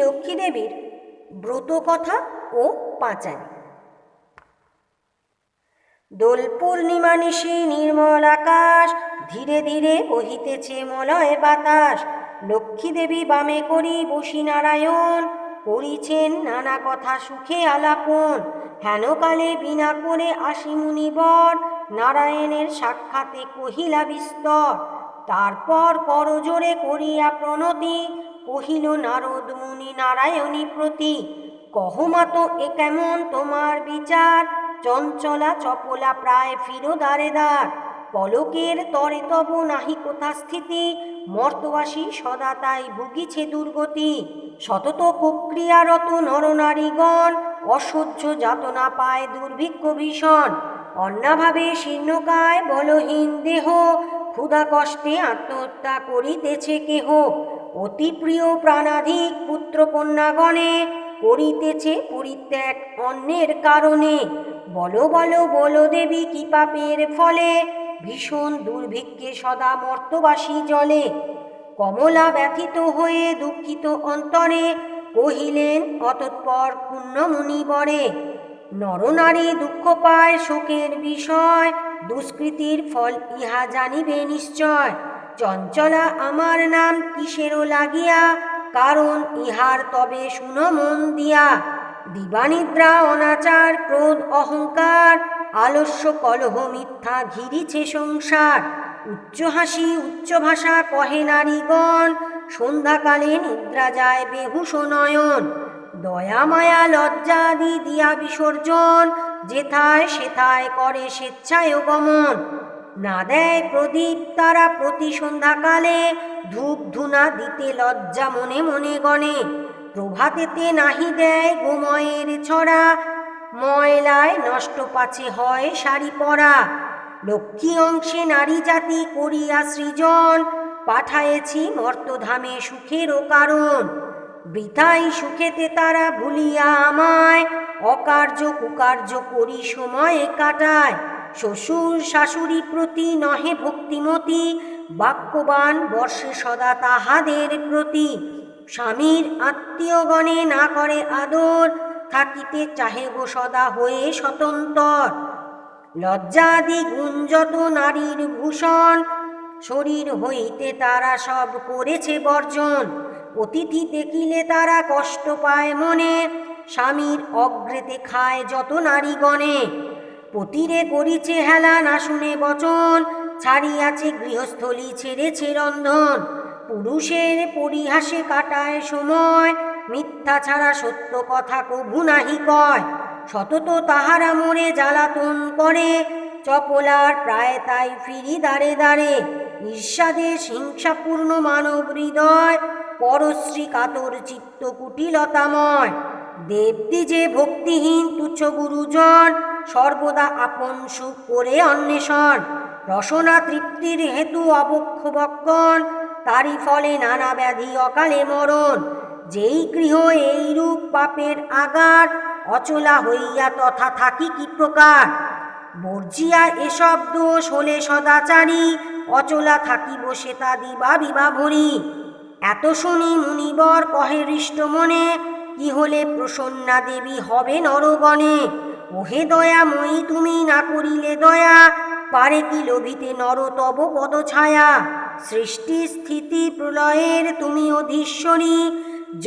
লক্ষ্মী দেবীর ব্রত কথা ও পাঁচালী। দোল পূর্ণিমা নিশি নির্মল আকাশ, ধীরে ধীরে বহিতেছে মলয় বাতাস। লক্ষ্মী দেবী বামে করি বসি নারায়ণ, করিছেন নানা কথা সুখে আলাপন। হেনকালে বিনা করে আসি মুনিবর, নারায়ণের সাক্ষাতে কহিলা বিস্তর। তারপর করজোরে করিয়া প্রণতি, কহিল নারদ মুনি নারায়ণী প্রতি। কহমাত এ কেমন তোমার বিচার, চঞ্চলা চপলা প্রায় ফিরো দ্বারে দ্বার। পলকের তরে তব নাহি কোথা স্থিতি, মর্তবাসী সদা তাই ভুগিছে দুর্গতি। সতত কুক্রিয়ারত নরনারীগণ, অসহ্য যাতনা পায় দুর্ভিক্ষ ভীষণ। অন্নাভাবে শীর্ণকায় বলহীন দেহ, ক্ষুধা কষ্টে আত্মহত্যা করিতেছে কেহ। অতি প্রিয় প্রাণাধিক পুত্র কন্যাগণে, করিতেছে পরিত্যাগ অন্যের কারণে। বলো বলো বলো দেবী কি পাপের ফলে, ভীষণ দুর্ভিক্ষে সদা মর্তবাসী জলে। কমলা ব্যথিত হয়ে দুঃখিত অন্তরে, কহিলেন অতঃপর ক্ষুণ্ণ মুনিবরে। নরনারী দুঃখ পায় শোকের বিষয়, দুষ্কৃতির ফল ইহা জানিবে নিশ্চয়। চঞ্চলা আমার নাম কিসেরও লাগিয়া, কারণ ইহার তবে শুনো মন দিয়া। দিবানিদ্রা অনাচার ক্রোধ অহংকার, আলস্য কলহ মিথ্যা ঘিরিছে সংসার। উচ্চ হাসি উচ্চ ভাষা কহে নারীগণ, সন্ধ্যাকালে নিদ্রা যায় বেহুশ নয়ন। দয়া মায়া লজ্জাদি দিয়া বিসর্জন, যেথায় সেথায় করে স্বেচ্ছায় গমন। না দেয় প্রদীপ তারা প্রতি সন্ধ্যাকালে, ধূপ ধুনা দিতে লজ্জা মনে মনে গণে। প্রভাতেতে নাহি দেয় গোময়ের ছড়া, ময়লায় নষ্ট পাছে হয় শাড়ি পরা। লক্ষ্মী অংশে নারী জাতি করিয়া সৃজন, পাঠায়েছি মর্তধামে সুখেরও কারণ। বৃথাই সুখেতে তারা ভুলিয়া আমায়, অকার্য কুকার্য করি সময়ে কাটায়। শ্বশুর শাশুড়ি প্রতি নহে ভক্তিমতী, বাক্যবান বর্ষে সদা তাহাদের প্রতি। স্বামীর আত্মীয়গণে না করে আদর, থাকিতে চাহে গো সদা হয়ে স্বতন্ত্র। লজ্জাদি গুণ যত নারীর ভূষণ, শরীর হইতে তারা সব করেছে বর্জন। অতিথি দেখিলে তারা কষ্ট পায় মনে, স্বামীর অগ্রেতে খায় যত নারীগণে। পতিরে করিছে হেলা না শুনে বচন, ছাড়িয়াছে গৃহস্থলী ছেড়েছে রন্ধন। পুরুষের পরিহাসে কাটায় সময়, মিথ্যা ছাড়া সত্য কথা কভু নাহি কয়। সতত তাহারা মোরে জ্বালাতন করে, চপলার প্রায় তাই ফিরি দ্বারে দ্বারে। ঈর্ষাদেশ হিংসাপূর্ণ মানব হৃদয়, পরশ্রী কাতর চিত্ত কুটিলতাময়। দেবদ্বিজে ভক্তিহীন তুচ্ছ গুরুজন, সর্বদা আপন সুখ করে অন্বেষণ। রসনা তৃপ্তির হেতু অবক্ষ বক্ষণ, তারই ফলে নানা ব্যাধি অকালে মরণ। যেই গৃহ এই রূপ পাপের আগার, অচলা হইয়া তথা থাকি কি প্রকার। বর্জিয়া এসব দোষ হলে সদাচারী, অচলা থাকিব সে তা দিবা বিবা ভরি। এত শুনি মুনিবর কহে হৃষ্ট মনে, কি হলে প্রসন্না দেবী হবে নরগণে। ওহে দয়াময়ী তুমি না করিলে দয়া, পারে কি লোভিতে নর তব পদছায়া। সৃষ্টি স্থিতি প্রলয়ের তুমি অধীশ্বরী,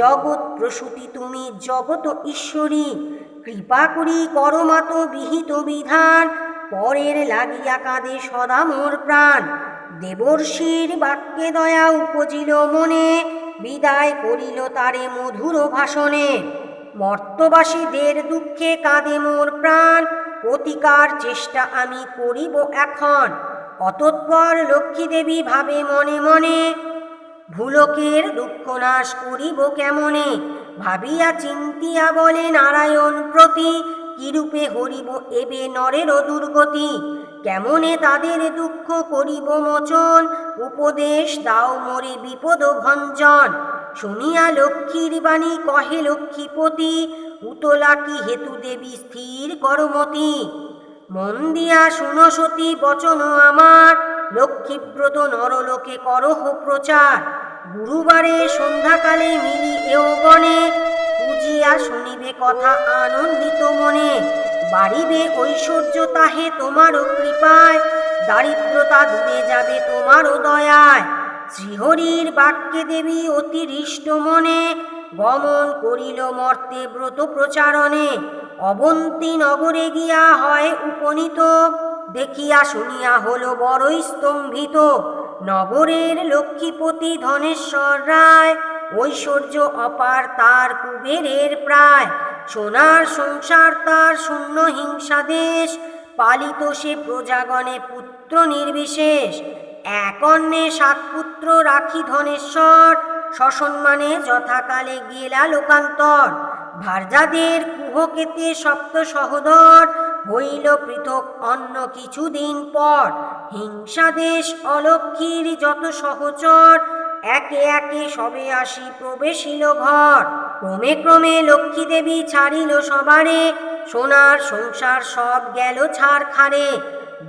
জগৎ প্রসূতি তুমি জগত ঈশ্বরী। কৃপা করি করমাত বিহিত বিধান, পরের লাগিয়া কাঁদে সদা মোর প্রাণ। দেবর্ষির বাক্যে দয়া উপজিল মনে, বিদায় করিল তারে মধুর ভাষণে। মর্তবাসীদের দুঃখে কাঁদে মোর প্রাণ, প্রতিকার চেষ্টা আমি করিব এখন। অতঃপর লক্ষ্মী দেবী ভাবে মনে মনে, ভুলকের দুঃখ নাশ করিব কেমনে। ভাবিয়া চিন্তিয়া বলে নারায়ণ প্রতি, কিরূপে হরিব এবে নরেরও দুর্গতি। কেমনে তাদের দুঃখ করিব মোচন, উপদেশ দাও মোরে বিপদ ভঞ্জন। শুনিয়া লক্ষ্মীর বাণী কহে লক্ষ্মীপতি, উতলা কি হেতু দেবী স্থির করমতি। মন দিয়া শুনো সতী বচন আমার, লক্ষ্মীব্রত নরলোকে করহ প্রচার। গুরুবারে সন্ধ্যাকালে মিলি এও গণে, পুজিয়া শুনিবে কথা আনন্দিত মনে। বাড়িবে ঐশ্বর্য তাহে তোমারও কৃপায়, দারিদ্রতা দূরে যাবে তোমারও দয়ায়। শ্রীহরির বাক্যে দেবী অতি হৃষ্ট মনে, গমন করিল মর্তে ব্রত প্রচারণে। অবন্তী নগরে গিয়া হয় উপনীত, দেখিয়া শুনিয়া হলো বড়ই স্তম্ভিত। নগরের লক্ষ্মীপতি ধনেশ্বর রায়, ঐশ্বর্য অপার তার কুবেরের প্রায়। সোনার সংসার তার শূন্য হিংসা দেশ, পালিত সে প্রজাগণে পুত্র নির্বিশেষ। এক অন্নে 7 পুত্র রাখি ধনেশ্বর, সসম্মানে যথাকালে গেলা লোকান্তর। ভার্যাদের কুহকেতে সপ্ত সহোদর, হইল পৃথক অন্য কিছুদিন পর। হিংসাদেশ অলক্ষীর যত সহচর, একে একে সবে আসি প্রবেশিল ঘর। ক্রমে ক্রমে লক্ষ্মী দেবী ছাড়িল সবারে, সোনার সংসার সব গেল ছারখারে।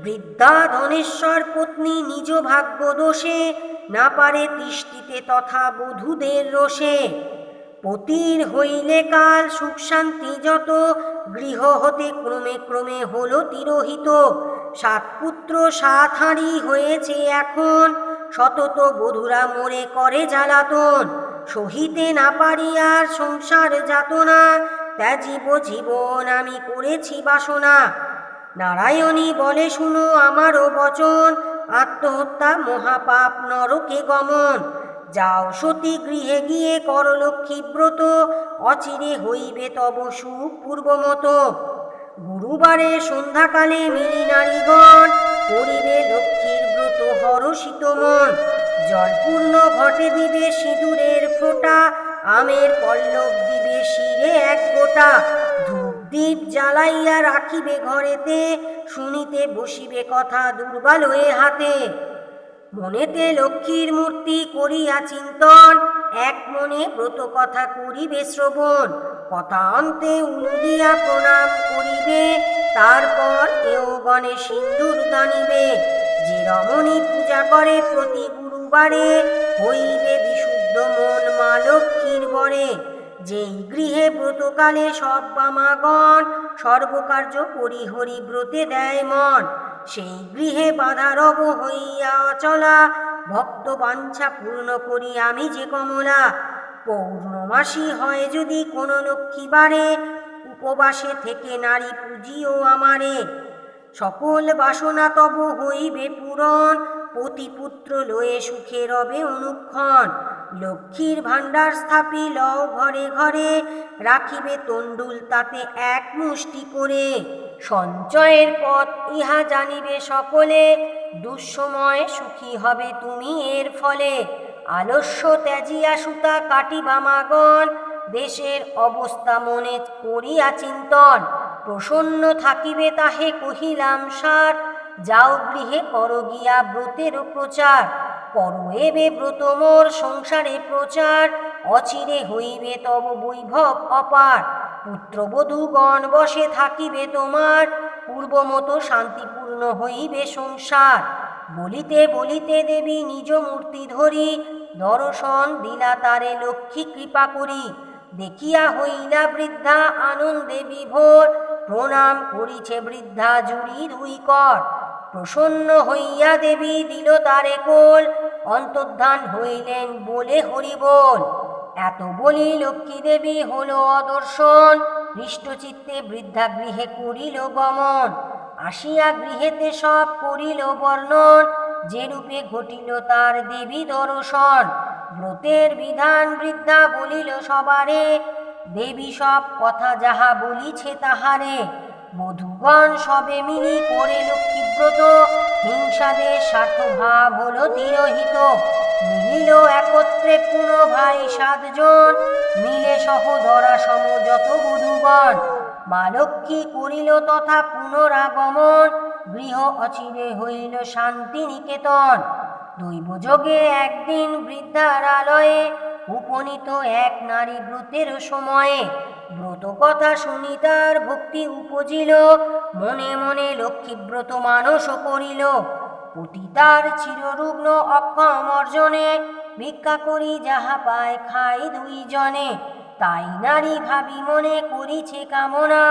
বৃদ্ধা ধনেশ্বর পত্নী নিজ ভাগ্য দোষে, না পারে তিষ্ঠিতে তথা বধূদের রোষে। পতির হইলে কাল সুখ শান্তি যত, গৃহ হতে ক্রমে ক্রমে হলো তিরোহিত। 7 পুত্র 7 হাঁড়ি হয়েছে এখন, সতত বধূরা মোরে করে জ্বালাতন। সহিতে না পারি আর সংসার যাতনা, ত্যাজিব জীবন আমি করেছি বাসনা। নারায়ণী বলে শুনো আমারও বচন, আত্মহত্যা মহাপাপ নরকে গমন। যাও সতী গৃহে গিয়ে কর লক্ষ্মী ব্রত, অচিরে হইবে তব সুখ পূর্বমত। গুরুবারে সন্ধ্যাকালে মিলি নারীগণ, করিবে লক্ষ্মীর ব্রত হরষিত মন। জলপূর্ণ ঘটে দিবে সিঁদুরের ফোঁটা, আমের পল্লব দিবে শিরে 1 গোটা। ধূপ দীপ জ্বালাইয়া রাখিবে ঘরেতে, শুনিতে বসিবে কথা দুর্বালয়ে হাতে। মনেতে লক্ষ্মীর মূর্তি করিয়া চিন্তন, এক মনে ব্রত কথা করিবে শ্রবণ। কথা অন্তে উলু দিয়া প্রণাম করিবে, তারপর এও গণে সিন্দুর দানিবে। যে রমণী পূজা করে প্রতি গুরুবারে, হইবে বিশুদ্ধ মন মা লক্ষ্মীর বরে। যেই গৃহে ব্রতকালে সব বামাগণ, সর্বকার্য পরিহরি ব্রতে দেয় মন। সেই গৃহে বাধা রব হইয়া অচলা, ভক্ত বাঞ্ছা পূর্ণ করি আমি যে কমলা। পৌর্ণমাসী হয় যদি কোন লক্ষ্মীবারে, উপবাসে থেকে নারী পুজিও আমারে। সকল বাসনা তব হইবে পূরণ, পতিপুত্র লয়ে সুখে রবে অনুক্ষণ। লক্ষ্মীর ভাণ্ডার স্থাপি লও ঘরে ঘরে, রাখিবে তণ্ডুল তাতে 1 মুষ্টি করে। সঞ্চয়ের পথ ইহা জানিবে সকলে, দুঃসময় সুখী হবে তুমি এর ফলে। আলস্য ত্যাজিয়া সুতা কাটিবা মাগণ, দেশের অবস্থা মনে করিয়া চিন্তন। প্রসন্ন থাকিবে তাহে কহিলাম সার, যাও গৃহে কর গিয়া ব্রতের প্রচার। কর এবে ব্রত মোর সংসারে প্রচার, অচিরে হইবে তব বৈভব অপার। পুত্রবধূগণ বসে থাকিবে তোমার, পূর্বমতো শান্তিপূর্ণ হইবে সংসার। বলিতে বলিতে দেবী নিজ মূর্তি ধরি, দর্শন দিলা তারে লক্ষ্মী কৃপা করি। দেখিয়া হইলা বৃদ্ধা আনন্দে বিভোর, প্রণাম করিছে বৃদ্ধা জুড়ি 2 কর। প্রসন্ন হইয়া দেবী দিল তারে কোল, অন্তর্ধান হইলেন বলে হরি বল। এত বলি লক্ষ্মী দেবী হলো অদর্শন, হৃষ্টচিত্তে বৃদ্ধা গৃহে করিল গমন। আসিয়া গৃহেতে সব করিল বর্ণন, যেরূপে ঘটিল তার দেবী দর্শন। ব্রতের বিধান বৃদ্ধা বলিল সবারে, দেবী সব কথা যাহা বলিছে তাহারে। বধূগণ সবে মিলি করে লক্ষ্মীব্রত, হিংসাদের স্বার্থভাব হল তিরোহিত। মিলিল একত্রে পুন ভাই 7 জন, মিলে সহোদরা সম যত বধূগণ। মা লক্ষ্মী করিল তথা পুনরাগমন, গৃহ অচিরে হইল শান্তি নিকেতন। দৈবযোগে একদিন বৃদ্ধার আলয়ে, উপনীত এক নারী ব্রতের সময়ে। ব্রত কথা শুনি তার ভক্তি উপজিল, মনে মনে লক্ষ্মীব্রত মানস করিল। পতি তার চিররুগ্ন অক্ষম অর্জনে, ভিক্ষা করি যাহা পায় খাই দুইজনে। তাই নারী ভাবি মনে করিছে কামনা,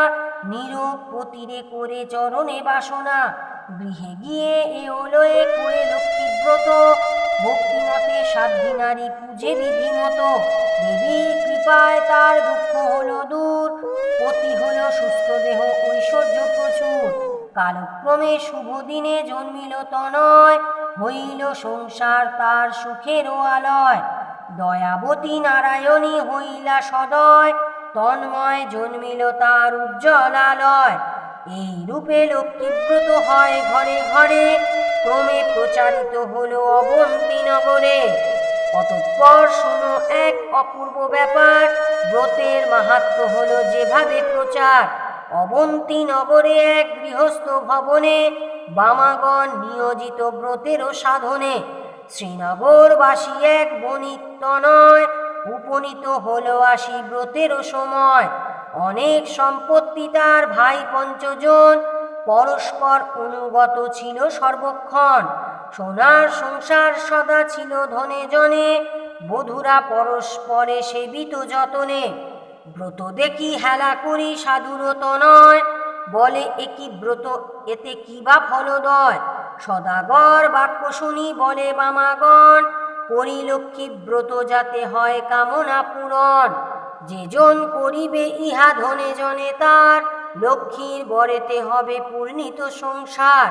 নীরব পতিরে করে চরণে বাসনা। গৃহে গিয়ে এ ওলয়ে করে লক্ষ্মীব্রত, ভক্তিমতে সাধ্যী নারী পূজে বিধিমত। দেবীর কৃপায় তার দুঃখ হলো দূর, পতি হলো সুস্থ দেহ ঐশ্বর্য প্রচুর। কালক্রমে শুভ দিনে জন্মিল তনয়, হইল সংসার তার সুখেরও আলয়। দয়াবতী নারায়ণী হইলা সদয়, তন্ময় জন্মিল তার উজ্জ্বল আলয়। এই রূপে লক্ষ্মীব্রত হয় ঘরে ঘরে, ক্রমে প্রচারিত হলো অবন্তী নগরে। অতঃপর শোনো এক অপূর্ব ব্যাপার, ব্রতের মাহাত্ম্য হলো যেভাবে প্রচার। অবন্তী নগরে এক গৃহস্থ ভবনে, বামাগণ নিয়োজিত ব্রতেরও সাধনে। শ্রীনগরবাসী এক বণিক তনয়, উপনীত হলো আসি ব্রতেরও সময়। অনেক সম্পত্তি তার ভাই পঞ্চজন, পরস্পর অনুগত ছিল সর্বক্ষণ। সোনার সংসার সদা ছিল ধনে জনে, বধূরা পরস্পরে সেবিত যতনে। ব্রত দেখি হেলা করি সাধুর তনয়, বলে একি ব্রত এতে কি বা ফলদয়। সদাগর বাক্য শুনি বলে বামাগণ, করি লক্ষ্মী ব্রত যাতে হয় কামনা পূরণ। যেজন করিবে ইহা ধনে জনে তার, লক্ষ্মীর বরেতে হবে পূর্ণিত সংসার।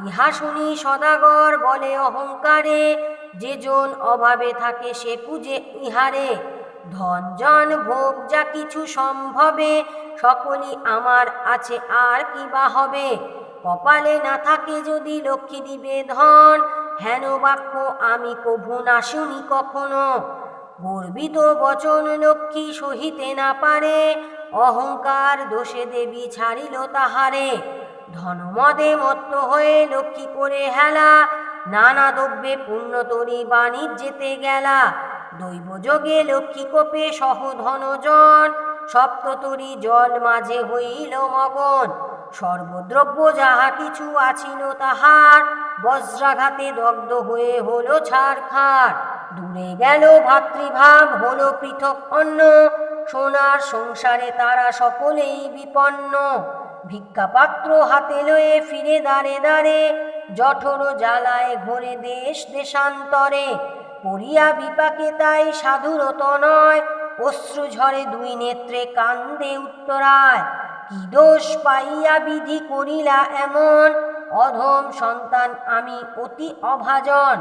ইহা শুনি সদাগর বলে অহংকারে, যেজন অভাবে থাকে সে পূজে ইহারে। ধন জন ভোগ যা কিছু সম্ভবে, সকলই আমার আছে আর কি বা হবে। কপালে না থাকে যদি লক্ষ্মী দিবে ধন, হেন বাক্য আমি কভু না শুনি কখনো। গর্বিত বচন লক্ষ্মী সহিতে না পারে, অহংকার দোষে দেবী ছাড়িল তাহারে। ধনমদে মত্ত হয়ে লক্ষ্মী করে হেলা, নানা দ্রব্যে পুণ্যতরী বাণিজ্যেতে গেলা। দৈবযোগে লক্ষ্মী কোপে সহ ধনজন, সপ্ততরী জল মাঝে হইল মগন। সর্বদ্রব্য যাহা কিছু আছিল তাহার, বজ্রাঘাতে দগ্ধ হয়ে হলো ছারখার। দূরে গেল ভাতৃভাব হলো পৃথক অন্ন, সোনার সংসারে তারা সকলেই বিপন্ন। ভিক্ষাপাত্র হাতে লয়ে ফিরে দাঁড়ে দাঁড়ে, জঠর জ্বালায় ঘোরে দেশ দেশান্তরে। পড়িয়া বিপাকে তাই সাধুর তনয়, অশ্রু ঝরে দুই নেত্রে কান্দে উত্তরায়। কি দোষ পাইয়া বিধি করিলা এমন, অধম সন্তান আমি অতি অভাজন।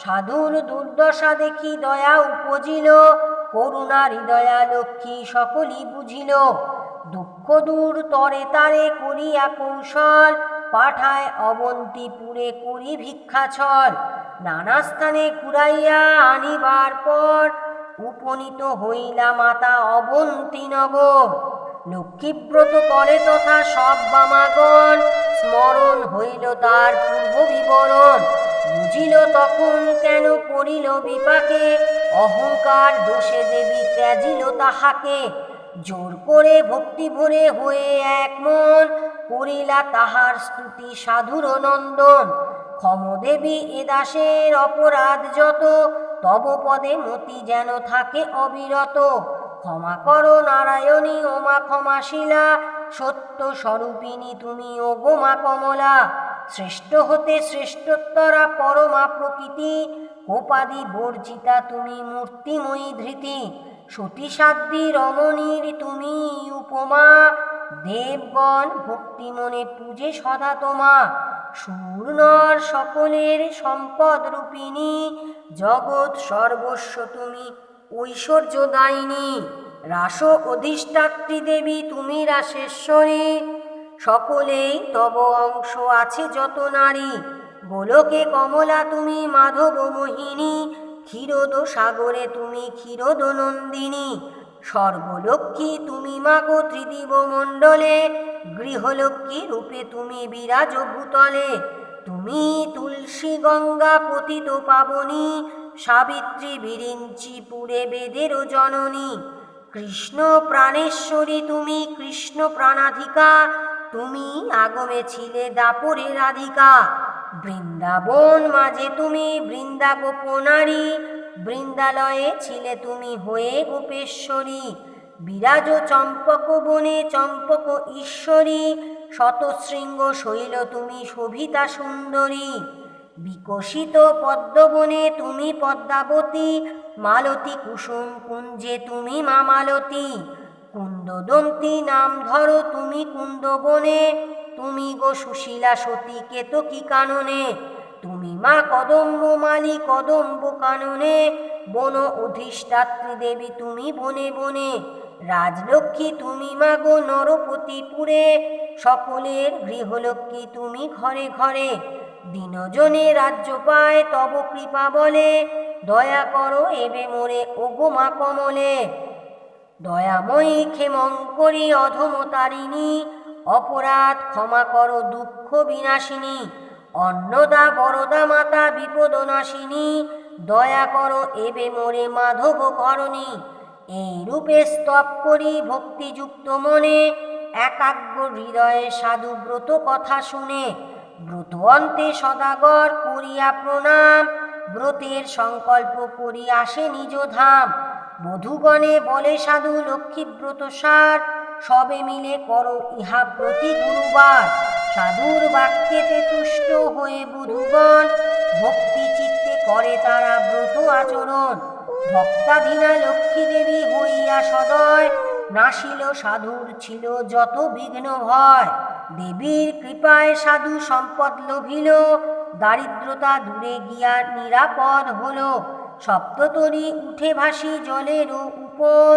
সাধুর দুর্দশা দেখি দয়া উপজিল, করুণা হৃদয়া লক্ষ্মী সকলই বুঝিল। দুঃখ দূর তরে তারে করিয়া কৌশল, পাঠায় অবন্তীপুরে করি ভিক্ষাছল। নানা স্থানে ঘুরাইয়া আনিবার পর, উপনীত হইলা মাতা অবন্তী নগর। লক্ষ্মীব্রত করে তথা সব বামাগণ, স্মরণ হইল তার পূর্ব বিবরণ। বুঝিল তখন কেন পড়িল বিপাকে, অহংকার দোষে দেবী ত্যাজিল তাহাকে। জোর করে ভক্তি ভরে হয়ে এক মন, করিলা তাহার স্তুতি সাধুর নন্দন। ক্ষমদেবী এ দাসের অপরাধ যত, তব পদে মতি যেন থাকে অবিরত। ক্ষমা করো নারায়ণী ওমা ক্ষমাশীলা, সত্য স্বরূপিণী তুমি ও গোমা কমলা। শ্রেষ্ঠ হতে শ্রেষ্ঠোত্তরা পরমা প্রকৃতি, কোপাদি বর্জিতা তুমি মূর্তিময়ী ধৃতি। সতী সাধ্বী রমণীর তুমি উপমা, দেবগণ ভক্তি মনে পূজে সদা তোমা। সুর নর সকলের সম্পদ রূপিণী, জগৎ সর্বস্ব তুমি ঐশ্বর্যদায়িনী। রাস অধিষ্ঠাত্রী দেবী তুমি রাসেশ্বরী, সকলেই তব অংশ আছে যত নারী। গোলকে কমলা তুমি মাধব মোহিনী, ক্ষীরোদ সাগরে তুমি ক্ষীরোদ নন্দিনী। সর্বলক্ষ্মী তুমি মাগো ত্রিদিব মণ্ডলে, গৃহলক্ষ্মী রূপে তুমি বিরাজ ভূতলে। তুমি তুলসী গঙ্গা পতিত পাবনী, সাবিত্রী বিরিঞ্চি পুরে বেদেরও জননী। কৃষ্ণ প্রাণেশ্বরী তুমি কৃষ্ণ প্রাণাধিকা, তুমি আগমে ছিলে দাপরে রাধিকা। বৃন্দাবন মাঝে তুমি বৃন্দা গোপনারী, বৃন্দালয়ে ছিলে তুমি হয়ে গোপেশ্বরী, বিরাজ চম্পক বনে চম্পক ঈশ্বরী, শতশৃঙ্গ শৈল তুমি শোভিতা সুন্দরী, বিকশিত পদ্মবনে তুমি পদ্মাবতী, মালতী কুসুম কুঞ্জে তুমি মা মালতী, কুন্দদন্তী নাম ধরো তুমি কুন্দবনে, তুমি গো সুশীলা সতী কেতকী কাননে, তুমি মা কদম্ব মালি কদম্ব কাননে, বন অধিষ্ঠাত্রী দেবী তুমি বনে বনে, রাজলক্ষ্মী তুমি মা গো নরপতিপুরে, সকলের গৃহলক্ষ্মী তুমি ঘরে ঘরে, দিনজনে রাজ্য পায় তব কৃপা বলে, দয়া করো এবে মোরে ওগো মা কমলে, দয়াময়ী ক্ষেমঙ্করী অধমতারিণী, অপরাধ ক্ষমা করো দুঃখ বিনাশিনী, অন্নদা বরদা মাতা বিপদনাশিনী, দয়া করো এবে মোরে মাধব করণী, এই রূপে স্তব করি ভক্তিযুক্ত মনে, একাগ্র হৃদয়ে সাধু ব্রত কথা শুনে, ব্রত অন্তে সদাগর করিয়া প্রণাম, ব্রতের সংকল্প করি আসে নিজ ধাম, বধূগণে বলে সাধু লক্ষ্মীব্রত সার, সবে মিলে করো ইহা প্রতি গুরুবার, সাধুর বাক্যেতে তুষ্ট হয়ে বধূগণ, ভক্তি চিত্তে করে তারা ব্রত আচরণ, ভক্তাধীনা লক্ষ্মী দেবী হইয়া সদয়, নাশিল সাধুর ছিল যত বিঘ্ন ভয়, দেবীর কৃপায় সাধু সম্পদ লভিল, দারিদ্রতা দূরে গিয়া নিরাপদ হল, সপ্ততরী উঠে ভাসি জলের উপর,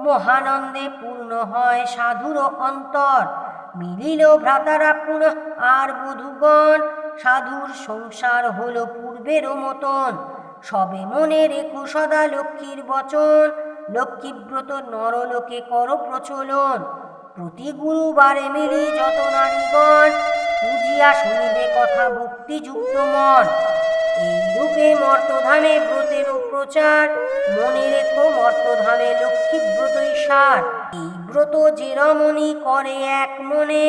মহানন্দে পূর্ণ হয় সাধুর অন্তর, মিলিল ভ্রাতারা পুনঃ আর বধূগণ, সাধুর সংসার হল পূর্বের মতন, সবে মনে রেখো সদা লক্ষ্মীর বচন, লক্ষ্মীব্রত নরলোকে কর প্রচলন, প্রতি গুরুবারে মিলি যত নারীগণ, বুঝিয়া শুনিবে কথা ভক্তিযুক্ত মন, এই রূপে মর্তধামে ব্রতের প্রচার, মনে রেখো মর্তধামে লক্ষ্মীব্রতই সার, এই ব্রত যে রমণী করে এক মনে,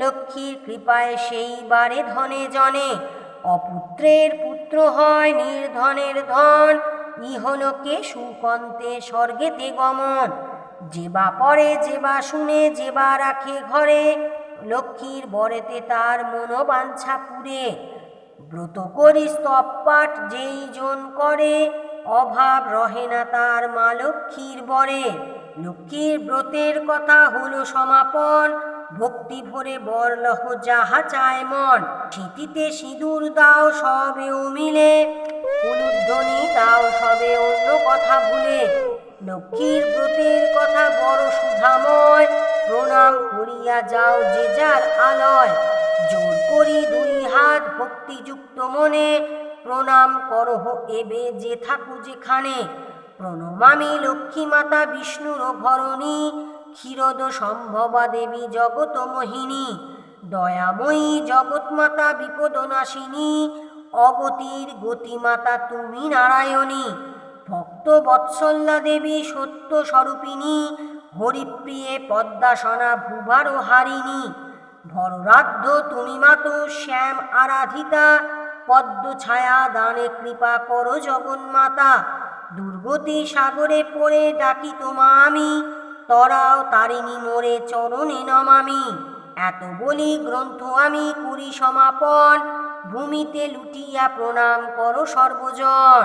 লক্ষ্মীর কৃপায় সেই বারে ধনে জনে, অপুত্রের পুত্র হয় নির্ধনের ধন, ইহলোকে সুকন্তে স্বর্গেতে গমন, যেবা পরে যেবা শুনে যেবা রাখে ঘরে, লক্ষ্মীর বরেতে তার মনোবাঞ্ছা পুরে, ব্রত করি স্তব পাঠ যেই জন করে, অভাব রহে না তার মা লক্ষ্মীর বরে, লক্ষ্মীর ব্রতের কথা হলো সমাপন, ভক্তি ভরে বর লহ যাহা চায় মন, স্মৃতিতে সিঁদুর দাও সবেও মিলে, উলুধ্বনি দাও সবে অন্য কথা ভুলে, লক্ষ্মীর ব্রতের কথা বড় সুধাময়, প্রণাম করিয়া যাও যে যার আলয়, জোর করি দুই হাত ভক্তিযুক্ত মনে, প্রণাম করহ এবে যে থাকু যেখানে, প্রণমামি লক্ষ্মী মাতা বিষ্ণুর ঘরণী, ক্ষীরদ সম্ভবা দেবী জগত মোহিনী, দয়াময়ী জগৎমাতা বিপদনাশিনী, অগতির গতিমাতা তুমি নারায়ণী, ভক্ত বৎসল্যা দেবী সত্য স্বরূপিণী, হরিপ্রিয়ে পদ্মাসনা ভুভার হারিণী, ভররাধ্য তুমি মাতো শ্যাম আরাধিতা, পদ্ম ছায়া দানে কৃপা করো জগন্মাতা, দুর্গতি সাগরে পড়ে ডাকি তোমা আমি, তরাও তারিণী মোরে চরণে নমামি, এত বলি গ্রন্থ আমি করি সমাপন, ভূমিতে লুটিয়া প্রণাম করো সর্বজন।